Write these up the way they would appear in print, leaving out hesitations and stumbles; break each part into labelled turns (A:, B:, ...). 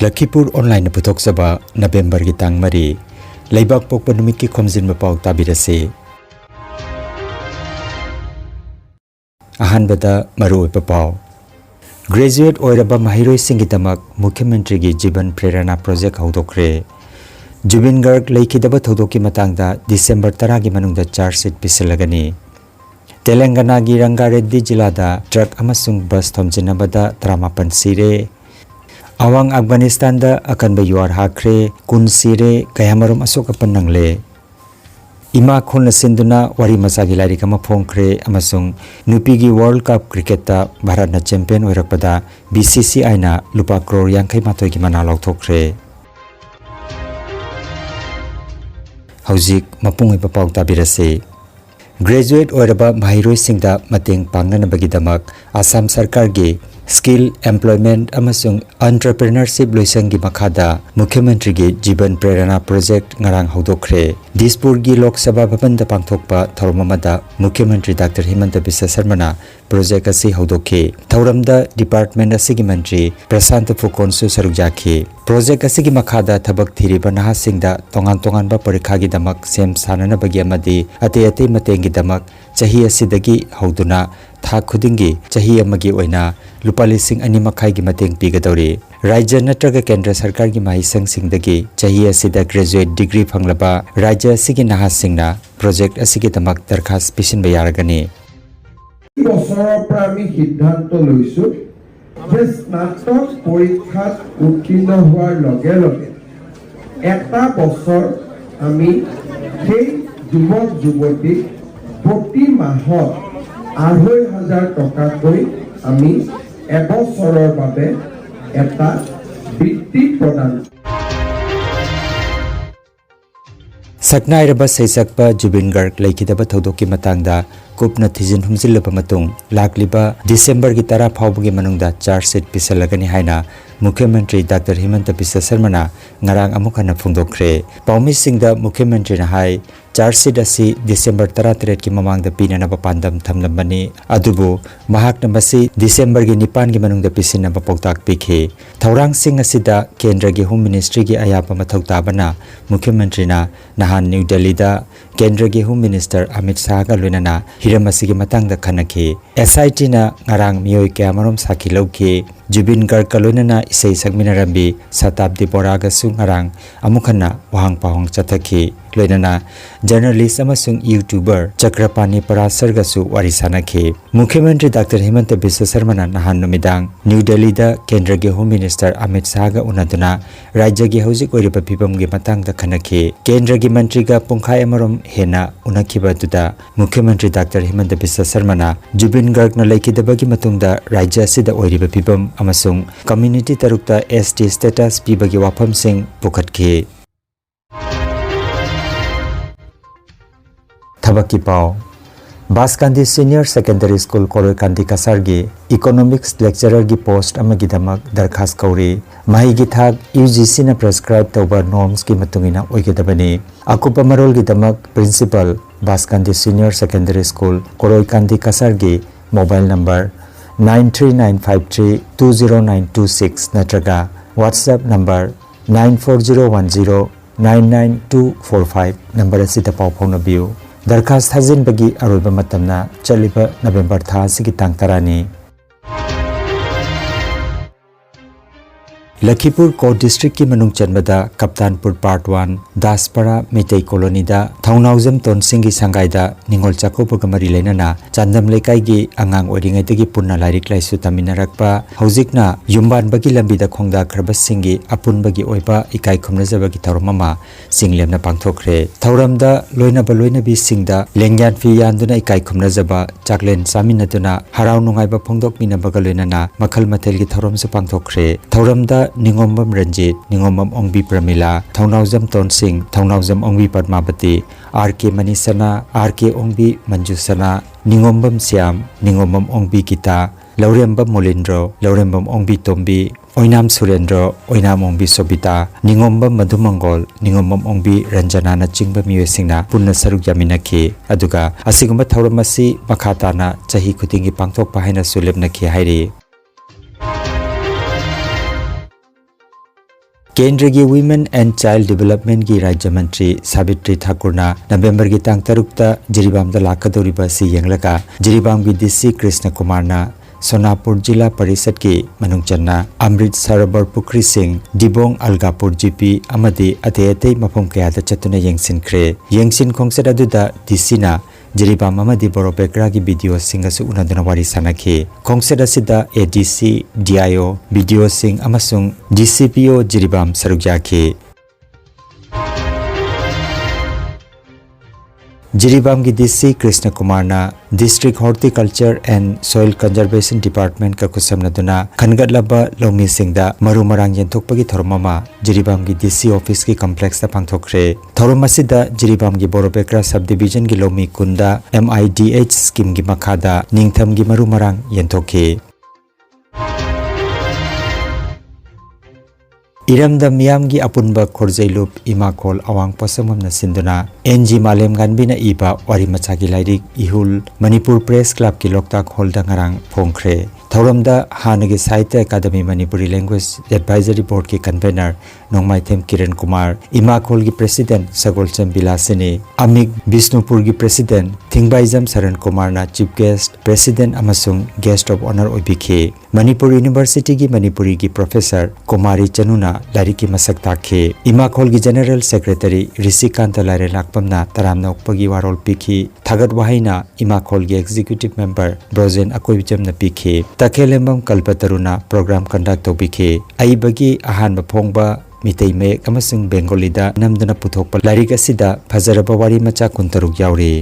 A: Lakhipur Online Putoksaba November ki tang mari Laibak Pokpa Numit ki Khomjinba Pao tabirase. Ahanbada Maru Pao Graduate Oiraba Mahiroi Singidamak Mukhyamantri gi Jiban Prerana Project Haudokre. Jubin Garg Laikidaba Thodoki Matangda December 10 gi manungda charge sheet pisilagani. Telangana gi Rangareddy Jilada truck amasung bus thomjinabada 38 sire. Awang Afghanistan da akan bayuar hakre kun sire kayamarum asok apan nangle. Ima khon sinduna wari masagi lari kama phongkre amasung nupigi World Cup cricket ta Bharat na champion oirakpada BCCI na lupa crore 82 gi mana lauthokre. Haujik mapung ipa pau tabirase. Graduate oiraba mahiroi singda mateng pangnana bagidamak Assam Sarkar gi Skill Employment amasung Entrepreneurship loisangi makhada Mukhyamantri gi Jiban Prerana Project ngarang haudokre. Dispur gi Lok Sabha Bhavan da pangthokpa thormamada Mukhyamantri Dr. Himanta Biswa Sarmana project asi haudokhe. Thauramda department asigi mantri Prashant Fukonsu sarukjaki. Project asigi makhada thabak thiriba naha singda tongan ba parikha gi damak sem sanana bagi amadi ate matengi damak chahi asidagi hauduna tha khudingi chahi amagi oina lupa lising ani makhai gi mateng pigadori. Rajya natraga Kendra Sarkar gi mahisang singdagi chahi asida graduate degree phanglaba rajya asigi naha singna project asigi damak darkhas pisin bayaragani.
B: বছৰৰ পৰা আমি সিদ্ধান্ত লৈছো যে স্নাতক পৰীক্ষাত উত্তীৰ্ণ হোৱাৰ লগে লগে এটা বছৰ আমি সেই যুৱক যুৱতীক প্ৰতি মাহত ২৫০০ টকাকৈ আমি এবছৰৰ বাবে এটা বৃত্তি প্ৰদান
A: Saknairaba Saisakpa Jubin Garg Laikidaba Thodoki Matangda Kupna Thijin Humjilaba Matung Lakliba December gi 10 phawbagi manungda charge sheet pisalagani haina Mukhyamantri Dr. Himanta Biswa Sarmana ngarang amukhana phungdokre. Paumi singda Mukhyamantri na hai charge sheet asi December 13 ki mamangda pinanaba pandam thamlambani adubu mahakna masi December gi 9 gi manungda pisinaba poktak pikhe. Thaurang sing asida Kendra gi Home Ministry gi ayapa mathau tabana Mukhyamantri na nahan New Delhi da Kendra gi Home Minister Amit Shah ga loinana hiramasi gi matangda khanakhe. SIT na ngarang miyoi kyamarom sakhi lawkhe. Jubin Garg kalonana isai sagminarambi Satabdi Boraga sung ngarang amukhana wahang pahong chathakhi. Loinana journalist amasung YouTuber Chakrapani Parasar gasu warisanakhe. Mukhyamantri Dr. Himanta Biswa Sarmana nahan numidang New Delhi da Kendra gi Home Minister Amit Shah ga unaduna rajya gi hojik oiriba phibam gi matangda khanakhe. Kendra gi mantri ga pungkhai amarom hena unakhiba duda Mukhyamantri Dr. Himanta Biswa Sarmana Jubin Garg na laikidaba gi matungda rajya sida oiriba phibam amasung community tarukta ST status pibagi wafam sing pukhatkhe. Thabaki Pao Baskandi Senior Secondary School Koroi Kandi Kasargi Economics Lecturer gi post amagi damak darkhas kauri mahi gi thak UGC na prescribe tawba norms ki matungina oigedabani akupa marol gi damak principal Baskandi Senior Secondary School Koroi Kandi Kasargi mobile number 9395320926 natraga WhatsApp number 9401099245 number asita pau phaunabiu. Darkhas thajin bagi aroiba matamna chaliba November tha sigi tang tarani. Lakhipur Court District ki manung chanbada Kaptanpur Part 1 Daspara Meitei Colony da Thaunaujam Tonsing gi sangai da Ningol Chakopa gamari lenana Chandam Lekai gi angang oringai tegi punna lairik laisu taminarakpa haujikna yumban bagi lambi da khongda khraba singi apun bagi oiba ikai khomnajaba gi thaurmama singlemna pangthokre. Thauramda loina bi singda lengyan fi yanduna ikai khomnajaba chaklen saminaduna harau nungaiba phongdok minabaga loinana makhal mathel gi thauram su pangthokre. Thauramda Ningombam Ranjit, Ningombam Ongbi Pramila, Thaunaujam Tonsing, Thaunaujam Ongbi Padmavati, RK Manisana, RK Ongbi Manjusana, Ningombam Siam, Ningombam Ongbi Gita, Laurembam Molindro, Laurembam Ongbi Tombi, Oinam Surendro, Oinam Ongbi Sobita, Ningombam Madhumangol, Ningombam Ongbi Ranjana na Chingba Miwesingna, Punna Saruk Yaminaki, Aduga, Asigumba Thauramasi, Makhatana, Chahi Kutingi Pangtok Pahina Sulebnaki Hairi. केंद्र की women and child development की राज्य मंत्री सावित्री ठाकुर नवंबर की तांग तरुकता जिरीबाम लाखदौरीबा से यंगलगा जिरीबाम की DC Krishna Kumar Sonapur जिला परिषद की मनुचन्ना अमृत सरोवर पुखरी सिंह दिबोंग अलगापुर जीपी अमदी अते अते मफम कयादा चतुना यंगसिनख्रे यंगसिन खोंगसेद अदुदा डीसीना जिरीबाम अमदी बोरोपेक्रा की वीडियो सिंह असु उनादुना वारी सानाखी खोंगसेद असिदा एडीसी डीआईओ वीडियो सिंह अमसुंग डीसीपीओ जिरीबाम सरुक याखी जिरीबाम की DC Krishna Kumar district horticulture and soil conservation department का खुसमनदुना खनगतलबा लौमी सिंगदा मरु मरांग यंथोकपगी थोरममा जिरीबाम की डीसी ऑफिस की कॉम्प्लेक्स दा पांगथोखरे थोरम असिदा जिरीबाम की बोरोपेक्रा सब डिवीजन की लौमी कुंदा MIDH स्कीम की मखादा निंगथम की मरु मरांग यंथोखे इरमदा मियाम की अपुनबा खोरजैलुप इमाकोल अवांग पोसमम सिंधुना NG मालेम गानबीना इबा वारी मचा की लाइरिक इहुल मणिपुर प्रेस क्लब की लोकताक होल्डा ngarang फोंख्रे थौरमदा हानगी साहित्य अकादमी मणिपुरी लैंग्वेज एडवाइजरी बोर्ड के कन्वेनर नोंगमाइथेम किरण कुमार इमाकोल की प्रेसिडेंट सगोलचम बिलासिनी अमिक बिष्णुपुर की प्रेसिडेंट थिंगबाइजम शरण कुमार ना चीफ गेस्ट प्रेसिडेंट अमसुंग गेस्ट ऑफ ऑनर ओबिखे मणिपुर यूनिवर्सिटी की मणिपुरी की प्रोफेसर कुमारी चनुना लारी की मसक ताखे इमाकोल की जनरल सेक्रेटरी ऋषिकांत लारे लाकपमना तरामना उपगी वारोल पिखी थागत वाहिना इमाकोल की एग्जीक्यूटिव मेंबर ब्रोजेन अकोइबिचम न पिखे तखेलेमम कल्पतरुना प्रोग्राम कंडक्ट तौबिखे अइबगी अहान बफोंगबा मितै मेक अमसुंग बेंगोलीदा नमदना पुथोकपा लारिक असिदा फजरबा वारी मचा कुंतरुक यावरे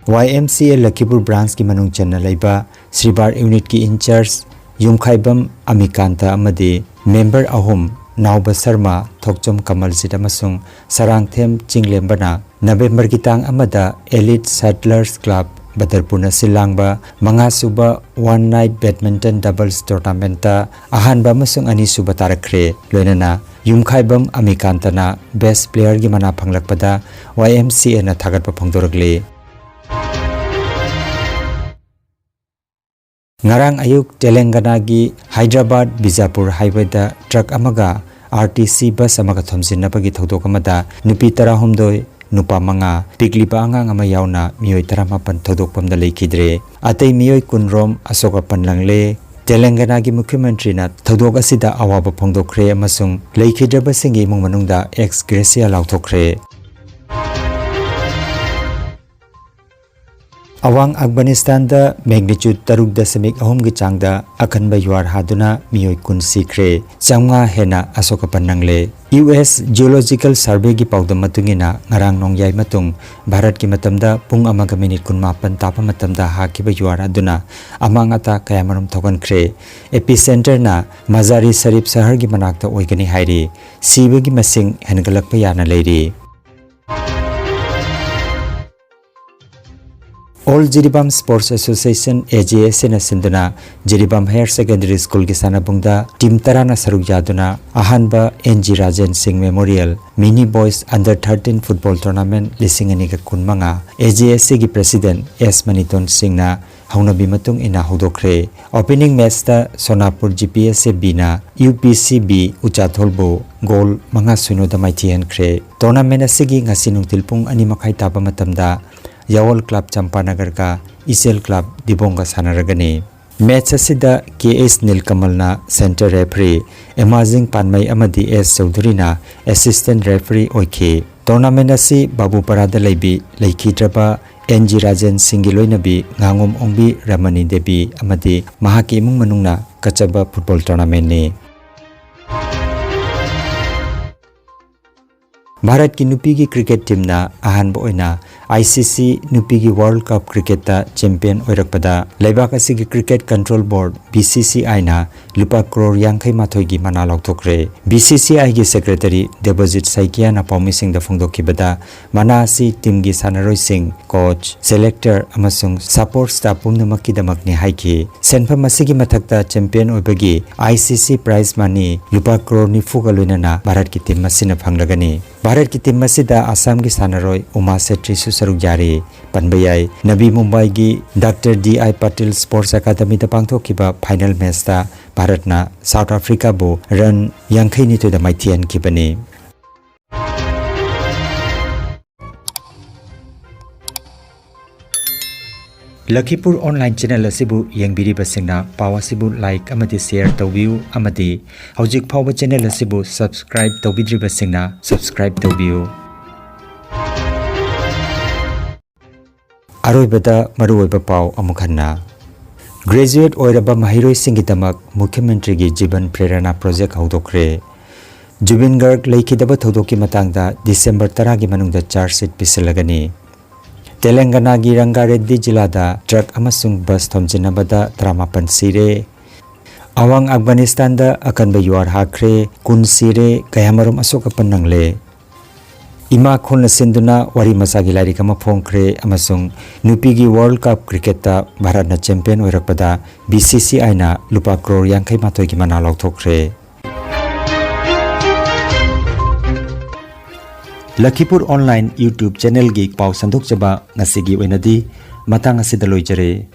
A: YMCA लखीपुर ब्रांच की मनुंग चन्ना लैबा श्रीबार यूनिट की इंचार्ज युमखाइबम अमिकांता अमदे मेंबर अहुम नावबा शर्मा थोकचम कमलजीत अमसुंग सरांगथेम चिंगलेम्बना नवंबर की तांग अमदा एलिट सेटलर्स क्लब बदरपुर सिलांगबा मंगासुबा one night badminton doubles tournament अहानबा अमसुंग अनीसुबा तारखरे लोइनना युमखाइबम अमिकांतना बेस्ट प्लेयर की मना फंगलकपदा YMCA ना थागतपा फोंदोरगले ngarang ayuk Telangana gi Hyderabad Bijapur highway da truck amaga RTC bus amaga thomjinabagi thodok amada nupi 19 nupa manga pikliba angang ama yauna miyoi 18 thodokpamda leikidre atei miyoi kunrom asoka panlangle Telangana gi Mukhyamantri na thodok asida awaba phongdokhre amasung leikidraba singi mung manungda ex gracia lauthokre अवांग Afghanistan दा magnitude 3.3 की चांगदा अखनबा you're हादुना मियोय कुन सिख्रे चांगा हेना अशोकपन नंगले US Geological सर्वे की पाउदम मतुंगिना ngarang नोंगयाय मतुंग Bharat की मतमदा पुंग अमगा minute 19 तापा मतमदा हाकिबा you're हादुना अमांगता कयामरम थोगनख्रे epicentre ना मजारी शरीफ शहर की मनाक्ता ओइगनी हाइरी सीबगी मसिंग हेनगलकपा याना लेरी All Jiribam Sports Association AJS na sinduna Jiribam Higher Secondary School ki sanabungda team tarana saruk yaduna ahanba NG Rajan Singh Memorial Mini Boys Under 13 Football Tournament lisingani ka kunmanga AJS ki President S Maniton Singh na haunabi matung ina hodokre opening match ta Sonapur GPSB na UPCB Uchatholbo goal manga suno da maithian khre tournament asigi ngasi nungtilpung ani makhai taba matamda यावल club Champanagar का इसेल club दिबोंगा सानरगनी match असिदा KS नीलकमलना centre referee एमाजिंग पानमई अमदी S चौधरीना असिस्टेंट रेफरी ओइखे टूर्नामेंट असि बाबूपरादा लैबी लैखिद्रबा NG राजन सिंह लोइनबी गांगोम ओंबी रमणी देवी अमदी महाकी इमुंग मनुंगना कचबा फुटबॉल टूर्नामेंट ने भारत की नुपी की क्रिकेट टीम ना अहानबो ओइना ICC नुपी की वर्ल्ड कप क्रिकेट ता चैंपियन ओइरकपदा लैबाक असि की क्रिकेट कंट्रोल बोर्ड BCCI ना लुपा करोड़ यांखै माथोय की मना लौथोखरे BCCI की सेक्रेटरी देबजित साइकिया ना पॉमिसिंग द फोंदोखिबदा मना असि टीम की सानरोय सिंह कोच सेलेक्टर अमसुंग सपोर्ट स्टाफ पुमनमकी दमकनि हाइखि सेनफम असि की मथकता चैंपियन ओइबगी ICC प्राइज मनी लुपा करोड़ निफुगा लोइनाना भारत की टीम मसिना फंगलगनी भारत की टीम मसीदा असम की सानरोय उमा सेट्री सुसरुक जारी पनबयाई नबी मुंबई की doctor D.I. Patil sports academy दा पांगथोखिबा फाइनल मैच दा भारतना साउथ अफ्रीका बो रन 82 दा माइथियन खिबनी Lakhipur Online Channel asibu yengbiriba singna paw asibu like amadi share tawbiu amadi hojik phawba channel asibu subscribe tawbidriba singna subscribe tawbiu aroibada maruoiba paw amukhanna graduate oiraba mahiroi singidamak mukhyamantri gi jiban prerana project haudokre Jubin Garg leikidaba thodoki matangda December 10 gi manungda charge sheet pisalagani Telangana gi Rangareddy jilada truck amasung bus thomjinabada 38 sire Awang Afghanistan da akanba yuar hakre kun sire kayamarum asoka panangle Ima khulna sinduna wari masagi lari kama phongkre amasung nupi gi World Cup cricket ta Bharat na champion oirakpada BCCI na lupa crore 52 gi mana lauthokre Lakhipur Online YouTube channel gi paw sandok jaba ngasigi oinadi matang asidaloi jare